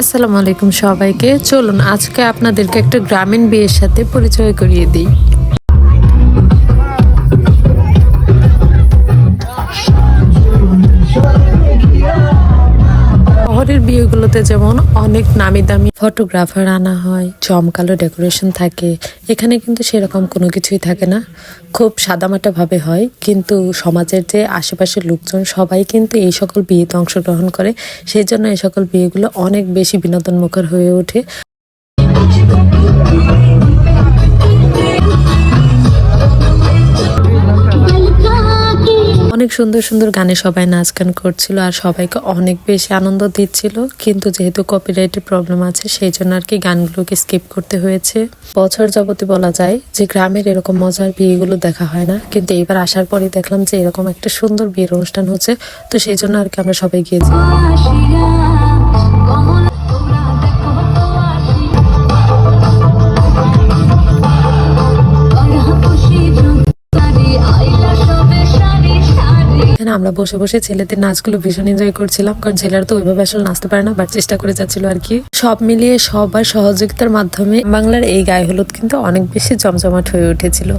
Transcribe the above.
আসসালামু আলাইকুম সবাইকে। চলুন আজকে আপনাদেরকে একটা গ্রামীণ বিয়ের সাথে পরিচয় করিয়ে দিই। শহরের বিয়েগুলোতে যেমন অনেক নামি দামি ফটোগ্রাফার আনা হয়, জমকালো ডেকোরেশন থাকে, এখানে কিন্তু সেরকম কোনো কিছুই থাকে না। খুব সাদামাটা ভাবে হয়, কিন্তু সমাজের যে আশেপাশের লোকজন সবাই কিন্তু এই সকল বিয়েতে অংশগ্রহণ করে, সেই জন্য এই সকল বিয়েগুলো অনেক বেশি বিনোদনমুখর হয়ে ওঠে। অনেক সুন্দর সুন্দর গানে সবাই নাচ গান করছিল আর সবাইকে অনেক বেশি আনন্দ দিচ্ছিল, কিন্তু যেহেতু কপিরাইটের প্রবলেম আছে সেই জন্য আর কি গানগুলোকে স্কিপ করতে হয়েছে। বছর যাবতই বলা যায় যে গ্রামের এরকম মজার বিয়েগুলো দেখা হয় না, কিন্তু এইবার আসার পরে দেখলাম যে এরকম একটা সুন্দর বিয়ের অনুষ্ঠান হচ্ছে, তো সেই জন্য আর কি আমরা সবাই গিয়েছি। এখানে আমরা বসে বসে ছেলেদের নাচগুলো ভীষণ এনজয় করছিলাম, কারণ ছেলেরা তো ওইভাবে আসলে নাচতে পারে না, বাট চেষ্টা করে যাচ্ছিল আর কি। সব মিলিয়ে সবার সহযোগিতার মাধ্যমে বাংলার এই গায়ে হলুদ কিন্তু অনেক বেশি জমজমাট হয়ে উঠেছিল।